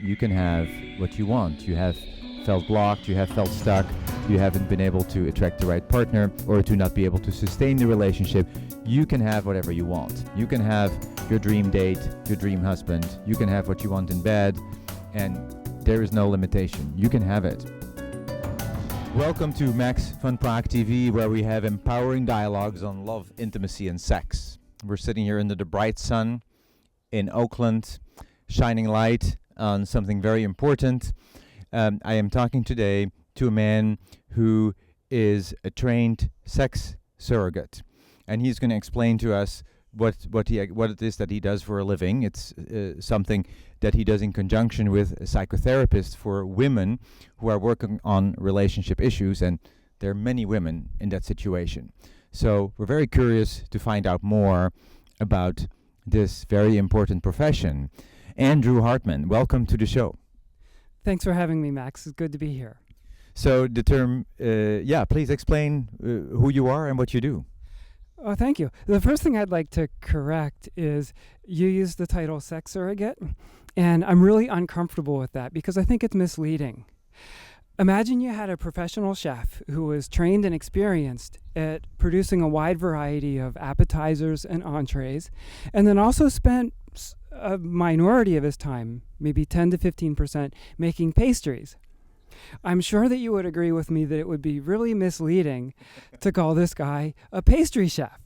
You can have what you want. You have felt blocked, you have felt stuck, you haven't been able to attract the right partner or to not be able to sustain the relationship. You can have whatever you want. You can have your dream date, your dream husband. You can have what you want in bed, and there is no limitation. You can have it. Welcome to Max van Praag TV, where we have empowering dialogues on love, intimacy, and sex. We're sitting here under the bright sun in Oakland, shining light on something very important. I am talking today to a man who is a trained sex surrogate, and he's going to explain to us what it is that he does for a living. It's something that he does in conjunction with a psychotherapist for women who are working on relationship issues, and there are many women in that situation. So we're very curious to find out more about this very important profession. Andrew Heartman, welcome to the show. Thanks for having me, Max. It's good to be here. So the term, please explain who you are and what you do. Oh, thank you. The first thing I'd like to correct is you used the title sex surrogate, and I'm really uncomfortable with that because I think it's misleading. Imagine you had a professional chef who was trained and experienced at producing a wide variety of appetizers and entrees, and then also spent a minority of his time, maybe 10 to 15%, making pastries. I'm sure that you would agree with me that it would be really misleading to call this guy a pastry chef.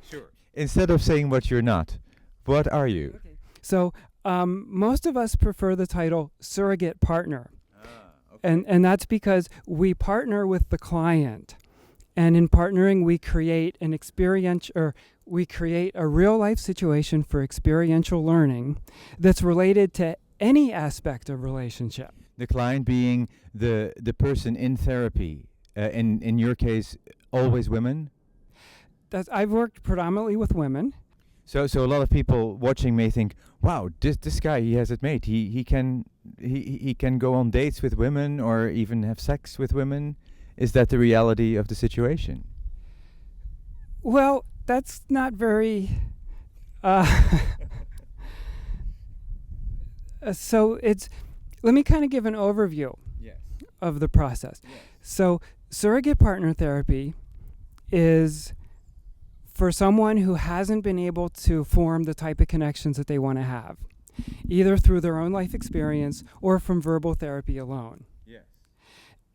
Sure. Instead of saying what you're not, what are you? Okay. So most of us prefer the title surrogate partner. Okay. And that's because we partner with the client. And in partnering, we create an we create a real life situation for experiential learning that's related to any aspect of relationship. The client being the person in therapy. In your case, always women? I've worked predominantly with women. So a lot of people watching may think, wow, this guy, he has it made. He can go on dates with women or even have sex with women. Is that the reality of the situation? Well, that's not very... so let me kind of give an overview of the process. Yes. So surrogate partner therapy is for someone who hasn't been able to form the type of connections that they want to have, either through their own life experience or from verbal therapy alone.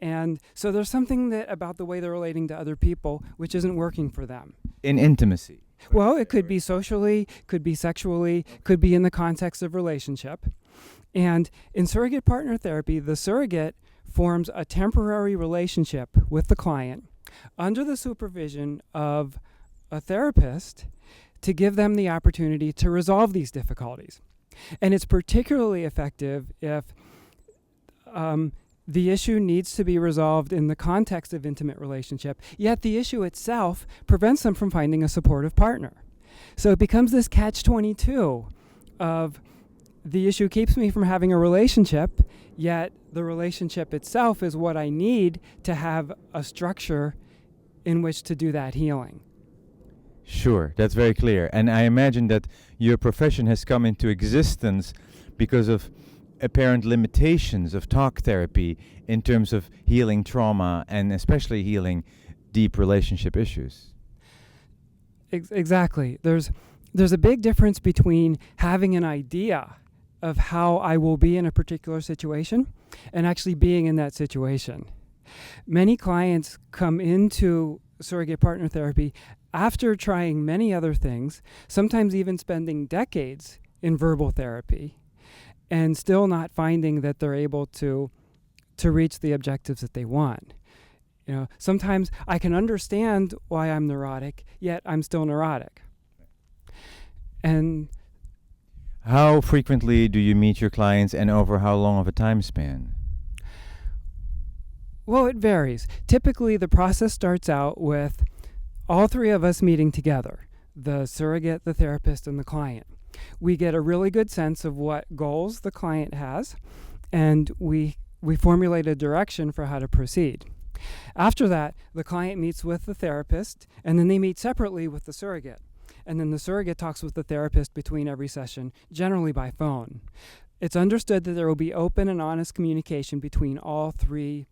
And so there's something about the way they're relating to other people which isn't working for them. In intimacy? Well, it could be socially, could be sexually, could be in the context of relationship. And in surrogate partner therapy, the surrogate forms a temporary relationship with the client under the supervision of a therapist to give them the opportunity to resolve these difficulties. And it's particularly effective if the issue needs to be resolved in the context of intimate relationship, yet the issue itself prevents them from finding a supportive partner. So it becomes this catch-22 of the issue keeps me from having a relationship, yet the relationship itself is what I need to have a structure in which to do that healing. Sure, that's very clear. And I imagine that your profession has come into existence because of apparent limitations of talk therapy in terms of healing trauma and especially healing deep relationship issues. Exactly. There's a big difference between having an idea of how I will be in a particular situation and actually being in that situation. Many clients come into surrogate partner therapy after trying many other things, sometimes even spending decades in verbal therapy, and still not finding that they're able to reach the objectives that they want. You know, sometimes I can understand why I'm neurotic, yet I'm still neurotic. And how frequently do you meet your clients and over how long of a time span? Well, it varies. Typically, the process starts out with all three of us meeting together, the surrogate, the therapist, and the client. We get a really good sense of what goals the client has, and we formulate a direction for how to proceed. After that, the client meets with the therapist, and then they meet separately with the surrogate. and then the surrogate talks with the therapist between every session, generally by phone. It's understood that there will be open and honest communication between all three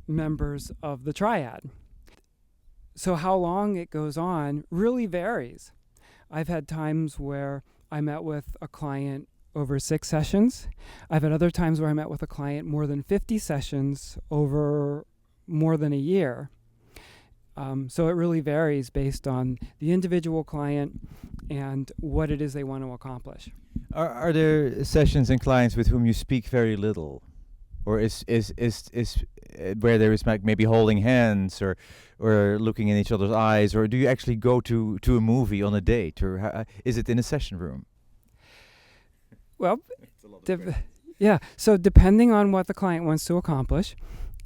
members of the triad. So how long it goes on really varies. I've had times where I met with a client over 6 sessions. I've had other times where I met with a client more than 50 sessions over more than a year. So it really varies based on the individual client and what it is they want to accomplish. Are there sessions and clients with whom you speak very little, or is where there is maybe holding hands or looking in each other's eyes, or do you actually go to a movie on a date, or is it in a session room? Well, so depending on what the client wants to accomplish,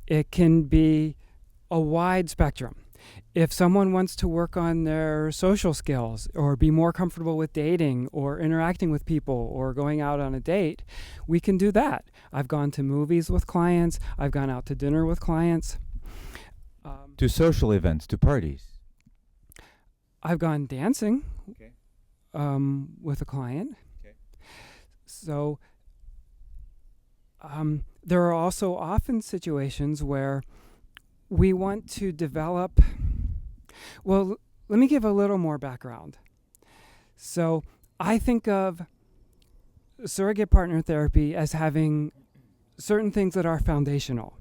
it can be a wide spectrum. If someone wants to work on their social skills or be more comfortable with dating or interacting with people or going out on a date, we can do that. I've gone to movies with clients. I've gone out to dinner with clients. To social events, to parties. I've gone dancing Okay. with a client. Okay. So there are also often situations where we want to develop. Well, let me give a little more background. So I think of surrogate partner therapy as having certain things that are foundational.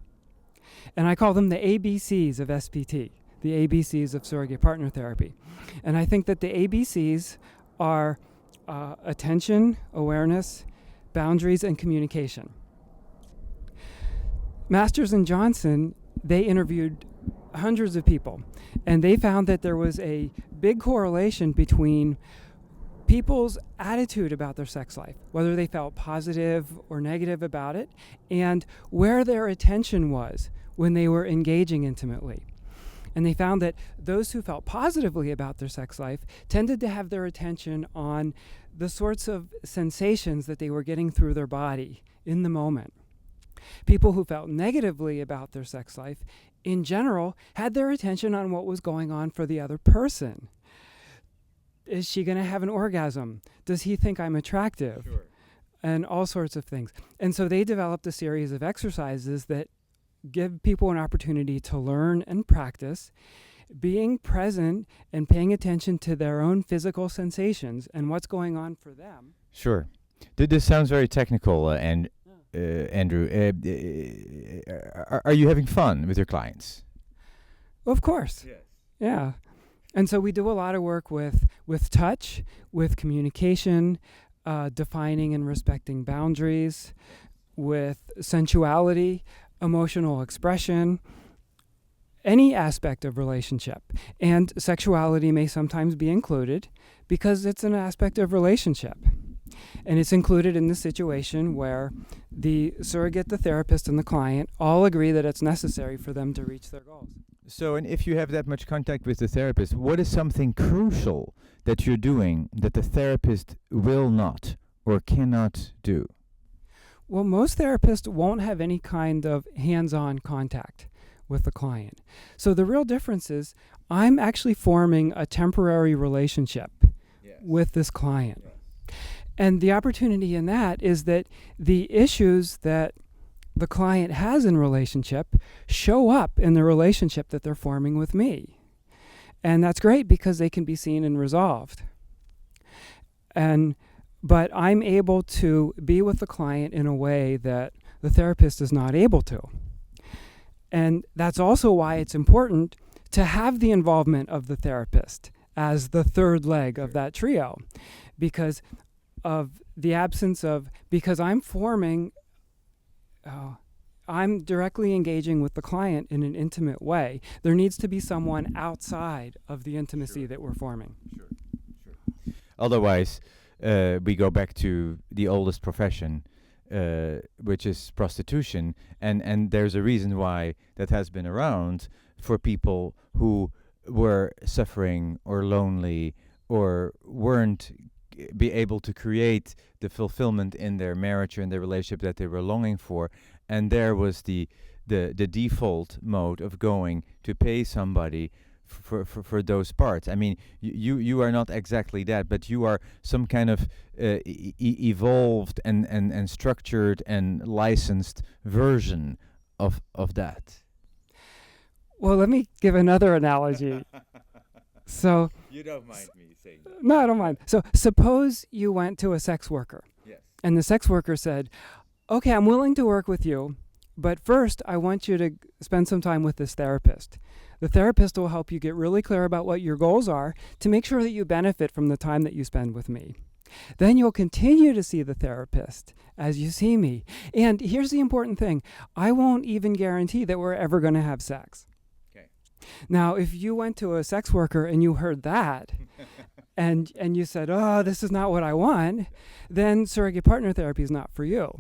And I call them the ABCs of SPT, the ABCs of surrogate partner therapy. And I think that the ABCs are attention, awareness, boundaries, and communication. Masters and Johnson, they interviewed hundreds of people, and they found that there was a big correlation between people's attitude about their sex life, whether they felt positive or negative about it, and where their attention was when they were engaging intimately. And they found that those who felt positively about their sex life tended to have their attention on the sorts of sensations that they were getting through their body in the moment. People who felt negatively about their sex life, in general, had their attention on what was going on for the other person. Is she going to have an orgasm? Does he think I'm attractive? Sure. And all sorts of things. And so they developed a series of exercises that give people an opportunity to learn and practice being present and paying attention to their own physical sensations and what's going on for them. Sure. This sounds very technical, Andrew. Are you having fun with your clients? Of course. Yes. Yeah. And so we do a lot of work with touch, with communication, defining and respecting boundaries, with sensuality, emotional expression, any aspect of relationship. And sexuality may sometimes be included because it's an aspect of relationship. And it's included in the situation where the surrogate, the therapist, and the client all agree that it's necessary for them to reach their goals. So, and if you have that much contact with the therapist, what is something crucial that you're doing that the therapist will not or cannot do? Well, most therapists won't have any kind of hands-on contact with the client. So the real difference is I'm actually forming a temporary relationship with this client. And the opportunity in that is that the issues that the client has in relationship show up in the relationship that they're forming with me. And that's great because they can be seen and resolved. But I'm able to be with the client in a way that the therapist is not able to. And that's also why it's important to have the involvement of the therapist as the third leg of that trio, because of the absence of, because I'm directly engaging with the client in an intimate way. There needs to be someone outside of the intimacy that we're forming. Sure. Otherwise, we go back to the oldest profession, which is prostitution, and there's a reason why that has been around for people who were suffering or lonely or weren't be able to create the fulfillment in their marriage or in their relationship that they were longing for, and there was the default mode of going to pay somebody for those parts. I mean, you are not exactly that, but you are some kind of evolved and structured and licensed version of that. Well, let me give another analogy. So You don't mind me saying that. no, I don't mind. So suppose you went to a sex worker, Yes. and the sex worker said, "Okay, I'm willing to work with you, but first I want you to spend some time with this therapist. The therapist will help you get really clear about what your goals are to make sure that you benefit from the time that you spend with me. Then you'll continue to see the therapist as you see me. And here's the important thing. I won't even guarantee that we're ever going to have sex." Okay. Now, if you went to a sex worker and you heard that and you said, "Oh, this is not what I want," then surrogate partner therapy is not for you.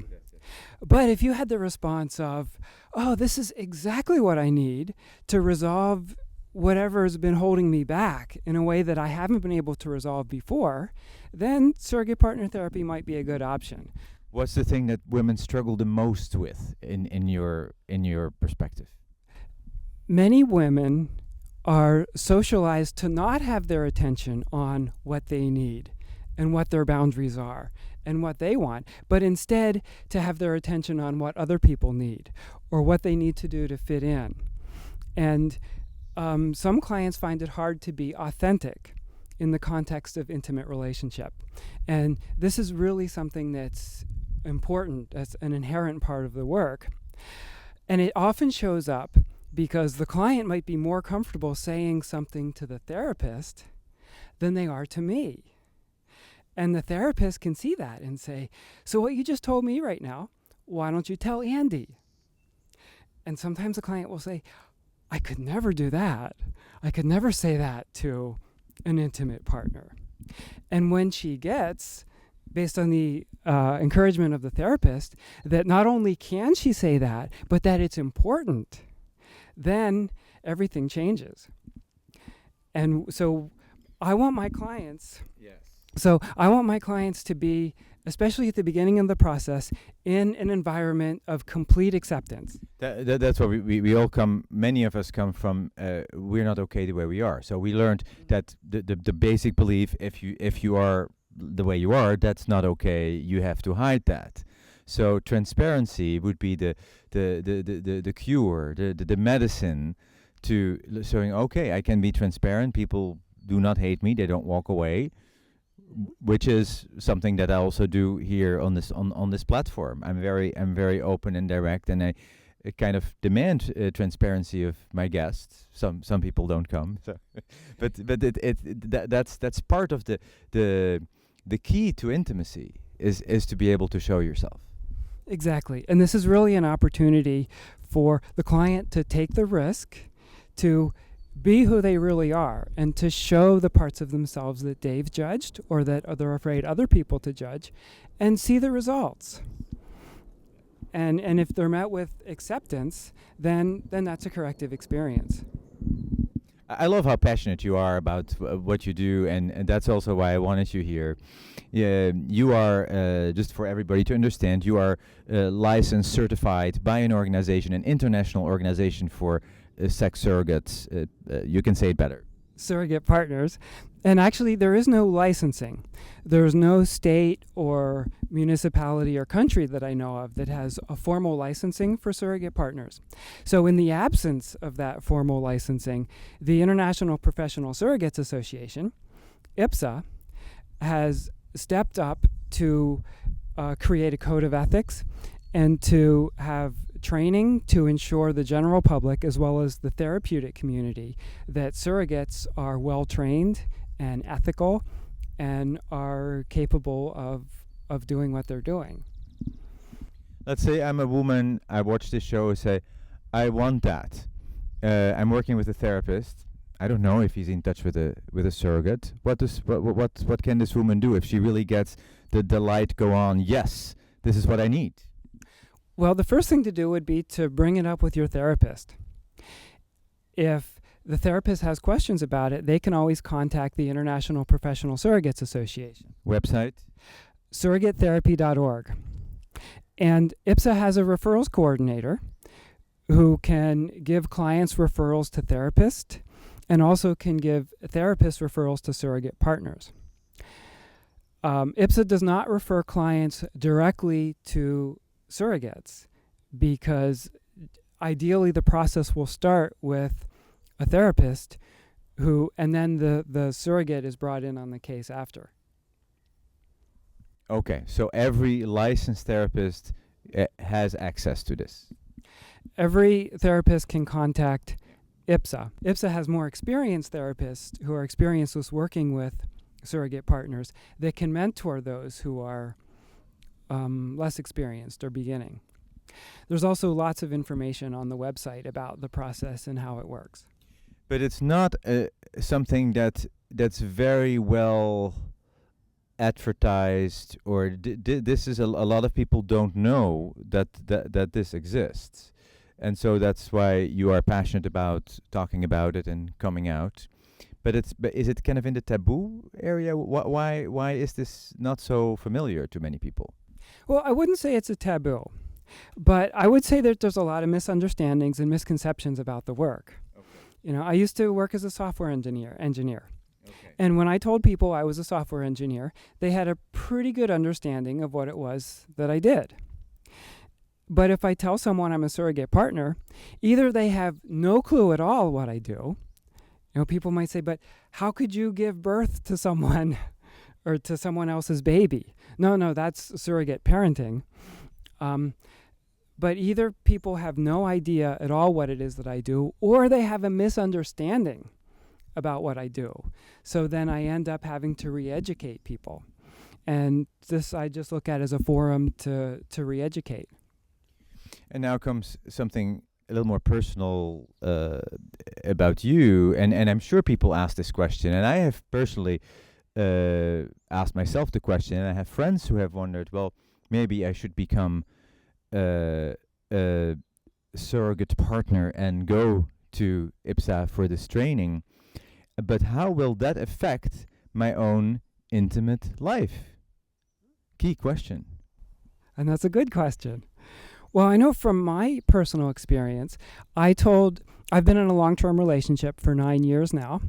But if you had the response of, "Oh, this is exactly what I need to resolve whatever has been holding me back in a way that I haven't been able to resolve before," then surrogate partner therapy might be a good option. What's the thing that women struggle the most with in your perspective? Many women are socialized to not have their attention on what they need and what their boundaries are and what they want, but instead to have their attention on what other people need or what they need to do to fit in. And some clients find it hard to be authentic in the context of intimate relationship. And this is really something that's important, as an inherent part of the work. And it often shows up because the client might be more comfortable saying something to the therapist than they are to me. And the therapist can see that and say, "So what you just told me right now, why don't you tell Andy?" And sometimes the client will say, "I could never do that. I could never say that to an intimate partner." And when she gets, based on the encouragement of the therapist, that not only can she say that, but that it's important, then everything changes. And so I want my clients to be, especially at the beginning of the process, in an environment of complete acceptance. That's what we all come. Many of us come from. We're not okay the way we are. So we learned that the basic belief, if you are the way you are, that's not okay. You have to hide that. So transparency would be the cure, the medicine to showing, okay, I can be transparent. People do not hate me. They don't walk away. Which is something that I also do here on this platform. I'm very open and direct, and I kind of demand transparency of my guests. Some people don't come, so but that's part of the key to intimacy is to be able to show yourself. Exactly, and this is really an opportunity for the client to take the risk to be who they really are and to show the parts of themselves that they've judged or that they're afraid other people to judge, and see the results. And if they're met with acceptance, then that's a corrective experience. I love how passionate you are about what you do, and that's also why I wanted you here. You are, just for everybody to understand, you are licensed, certified by an organization, an international organization for sex surrogates. You can say it better. Surrogate partners. And actually, there is no licensing. There's no state or municipality or country that I know of that has a formal licensing for surrogate partners. So in the absence of that formal licensing, the International Professional Surrogates Association, IPSA, has stepped up to create a code of ethics and to have training to ensure the general public as well as the therapeutic community that surrogates are well trained and ethical and are capable of doing what they're doing. Let's say I'm a woman, I watch this show and say, I want that. I'm working with a therapist. I don't know if he's in touch with a surrogate. What can this woman do if she really gets the light go on? Yes, this is what I need. Well, the first thing to do would be to bring it up with your therapist. If the therapist has questions about it, they can always contact the International Professional Surrogates Association. Website? surrogatetherapy.org. And IPSA has a referrals coordinator who can give clients referrals to therapists and also can give therapist referrals to surrogate partners. IPSA does not refer clients directly to surrogates because ideally the process will start with a therapist and then the surrogate is brought in on the case after. Okay, so every licensed therapist has access to this. Every therapist can contact IPSA. IPSA has more experienced therapists who are experienced with working with surrogate partners that can mentor those who are less experienced or beginning. There's also lots of information on the website about the process and how it works. But it's not something that's very well advertised, or this is a lot of people don't know that this exists, and so that's why you are passionate about talking about it and coming out. But is it kind of in the taboo area? Why is this not so familiar to many people? Well, I wouldn't say it's a taboo, but I would say that there's a lot of misunderstandings and misconceptions about the work. Okay. I used to work as a software engineer. Okay. And when I told people I was a software engineer, they had a pretty good understanding of what it was that I did. But if I tell someone I'm a surrogate partner, either they have no clue at all what I do. People might say, but how could you give birth to someone or to someone else's baby? No, that's surrogate parenting. But either people have no idea at all what it is that I do, or they have a misunderstanding about what I do. So then I end up having to re-educate people. And this I just look at as a forum to re-educate. And now comes something a little more personal about you. And I'm sure people ask this question. And I have personally asked myself the question. And I have friends who have wondered, well, maybe I should become a surrogate partner and go to IPSA for this training. But how will that affect my own intimate life? Key question. And that's a good question. Well, I know from my personal experience, I've been in a long-term relationship for 9 years now,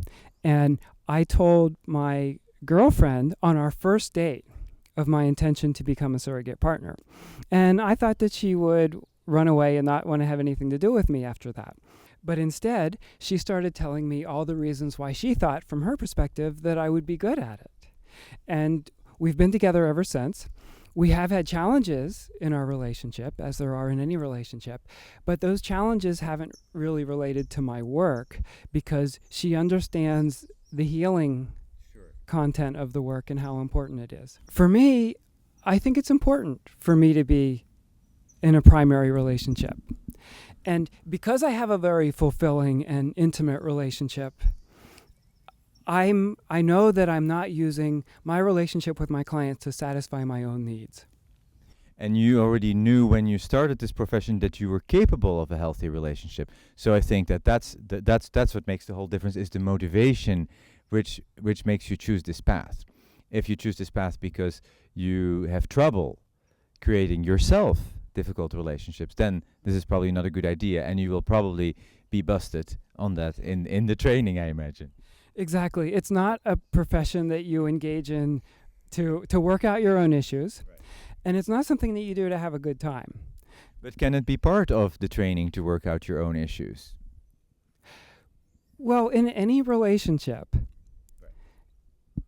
and I told my girlfriend on our first date of my intention to become a surrogate partner. And I thought that she would run away and not want to have anything to do with me after that. But instead, she started telling me all the reasons why she thought, from her perspective, that I would be good at it. And we've been together ever since. We have had challenges in our relationship, as there are in any relationship, but those challenges haven't really related to my work because she understands the healing content of the work and how important it is. For me, I think it's important for me to be in a primary relationship. And because I have a very fulfilling and intimate relationship, I know that I'm not using my relationship with my clients to satisfy my own needs. And you already knew when you started this profession that you were capable of a healthy relationship. So I think that's what makes the whole difference, is the motivation which makes you choose this path. If you choose this path because you have trouble creating yourself difficult relationships, then this is probably not a good idea, and you will probably be busted on that in the training, I imagine. Exactly. It's not a profession that you engage in to work out your own issues, right. And it's not something that you do to have a good time. But can it be part of the training to work out your own issues? Well, in any relationship, right,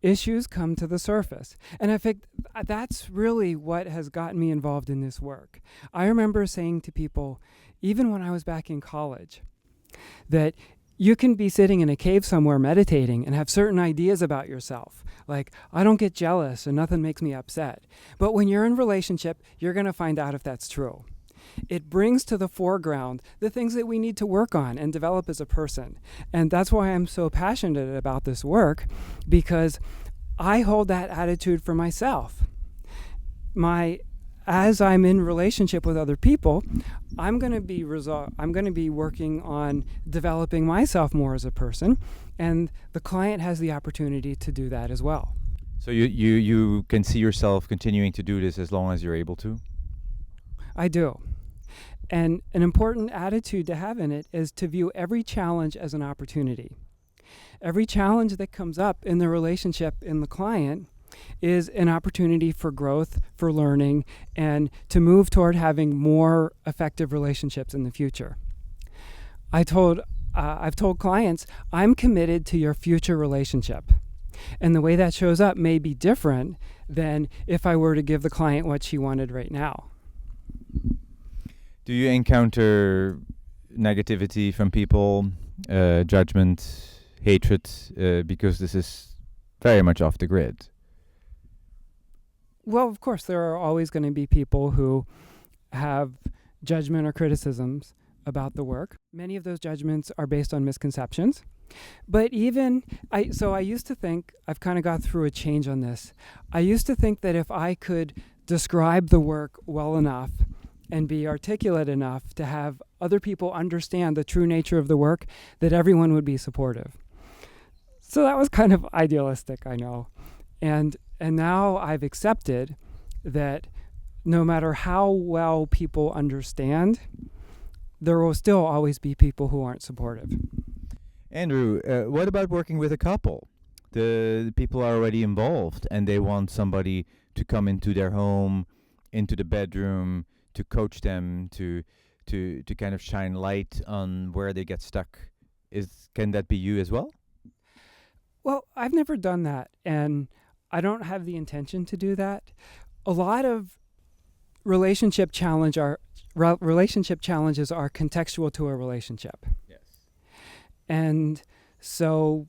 issues come to the surface. And I think that's really what has gotten me involved in this work. I remember saying to people, even when I was back in college, that you can be sitting in a cave somewhere meditating and have certain ideas about yourself. Like, I don't get jealous and nothing makes me upset. But when you're in a relationship, you're going to find out if that's true. It brings to the foreground the things that we need to work on and develop as a person. And that's why I'm so passionate about this work, because I hold that attitude for myself. As I'm in relationship with other people, I'm going to be working on developing myself more as a person, and the client has the opportunity to do that as well. So you can see yourself continuing to do this as long as you're able to? I do. And an important attitude to have in it is to view every challenge as an opportunity. Every challenge that comes up in the relationship in the client is an opportunity for growth, for learning, and to move toward having more effective relationships in the future. I've told clients, I'm committed to your future relationship. And the way that shows up may be different than if I were to give the client what she wanted right now. Do you encounter negativity from people, judgment, hatred, because this is very much off the grid? Well, of course, there are always going to be people who have judgment or criticisms about the work. Many of those judgments are based on misconceptions. But I used to think, I've kind of got through a change on this. I used to think that if I could describe the work well enough and be articulate enough to have other people understand the true nature of the work, that everyone would be supportive. So that was kind of idealistic, I know. And now I've accepted that no matter how well people understand, there will still always be people who aren't supportive. Andrew, what about working with a couple? The people are already involved and they want somebody to come into their home, into the bedroom, to coach them, to kind of shine light on where they get stuck. Can that be you as well? Well, I've never done that, and I don't have the intention to do that. A lot of relationship challenges are contextual to a relationship. Yes. And so...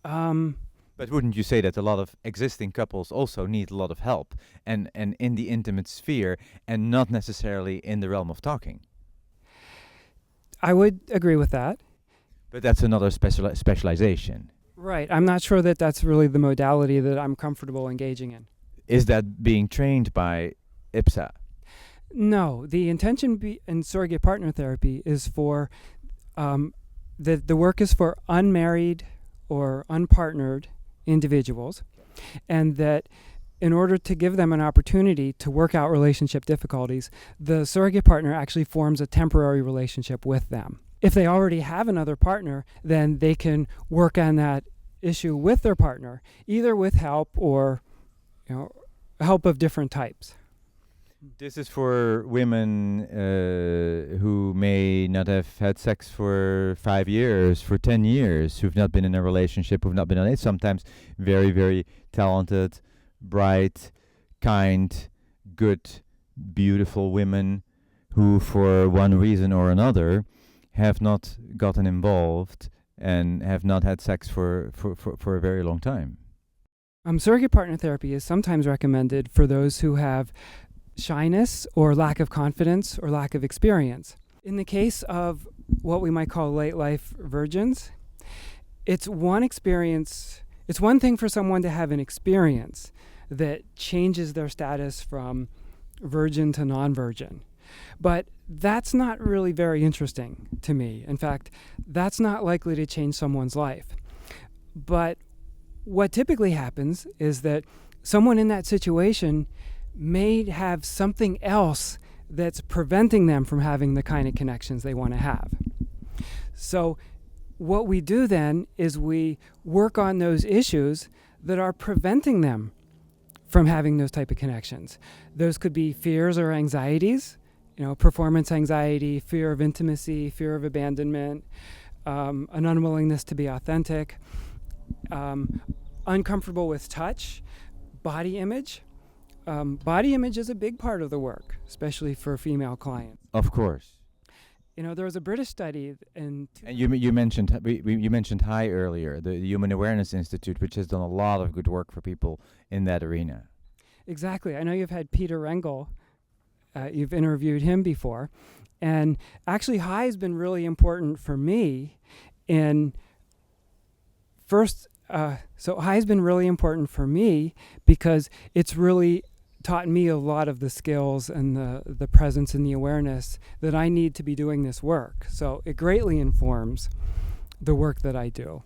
but wouldn't you say that a lot of existing couples also need a lot of help and in the intimate sphere and not necessarily in the realm of talking? I would agree with that. But that's another specialization. Right. I'm not sure that that's really the modality that I'm comfortable engaging in. Is that being trained by IPSA? No. The intention in surrogate partner therapy is for the work is for unmarried or unpartnered individuals, and that in order to give them an opportunity to work out relationship difficulties, the surrogate partner actually forms a temporary relationship with them. If they already have another partner, then they can work on that issue with their partner, either with help or, help of different types. This is for women who may not have had sex for 5 years, for 10 years, who've not been in a relationship, who've not been on it. Sometimes very, very talented, bright, kind, good, beautiful women who, for one reason or another, have not gotten involved and have not had sex for a very long time. Surrogate partner therapy is sometimes recommended for those who have shyness or lack of confidence or lack of experience. In the case of what we might call late life virgins, it's one thing for someone to have an experience that changes their status from virgin to non-virgin. But that's not really very interesting to me. In fact, that's not likely to change someone's life. But what typically happens is that someone in that situation may have something else that's preventing them from having the kind of connections they want to have. So what we do then is we work on those issues that are preventing them from having those type of connections. Those could be fears or anxieties, performance anxiety, fear of intimacy, fear of abandonment, an unwillingness to be authentic, uncomfortable with touch, body image. Body image is a big part of the work, especially for female clients. Of course. There was a British study and you mentioned HI earlier, the Human Awareness Institute, which has done a lot of good work for people in that arena. Exactly. I know you've had Peter Rengel. You've interviewed him before. And actually, HI has been really important for me so HI has been really important for me because it's really taught me a lot of the skills and the presence and the awareness that I need to be doing this work. So it greatly informs the work that I do.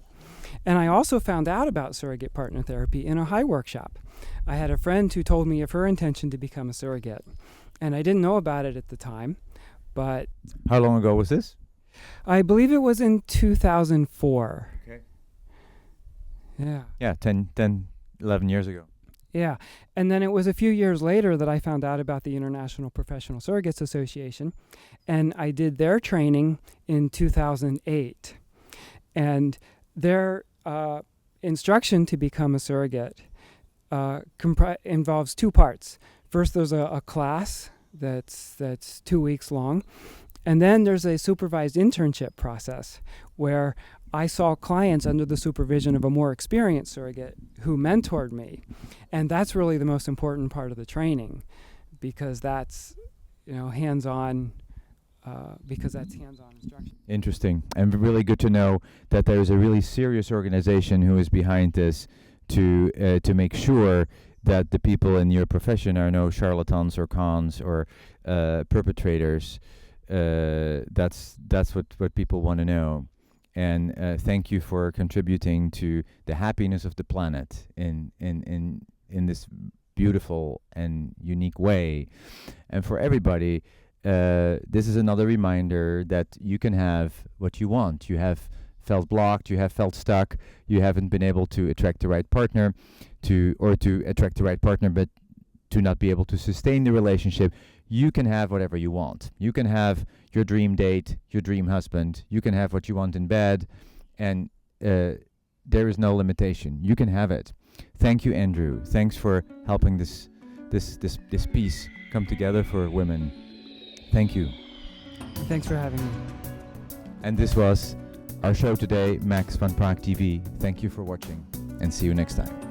And I also found out about surrogate partner therapy in a HI workshop. I had a friend who told me of her intention to become a surrogate. And I didn't know about it at the time, but... How long ago was this? I believe it was in 2004. Okay. Yeah. Yeah, 11 years ago. Yeah. And then it was a few years later that I found out about the International Professional Surrogates Association, and I did their training in 2008. And their instruction to become a surrogate involves two parts. First, there's a class that's 2 weeks long, and then there's a supervised internship process where I saw clients under the supervision of a more experienced surrogate who mentored me. And that's really the most important part of the training, because that's, hands-on, instruction. Interesting. And really good to know that there's a really serious organization who is behind this to make sure that the people in your profession are no charlatans or cons or perpetrators. That's what people want to know. And thank you for contributing to the happiness of the planet in this beautiful and unique way. And for everybody, this is another reminder that you can have what you want. You have felt blocked, you have felt stuck, you haven't been able to attract the right partner, to attract the right partner, but to not be able to sustain the relationship. You can have whatever you want. You can have your dream date, your dream husband. You can have what you want in bed, and there is no limitation. You can have it. Thank you, Andrew. Thanks for helping this piece come together for women. Thank you. Thanks for having me. And this was our show today, Max van Praag TV. Thank you for watching, and see you next time.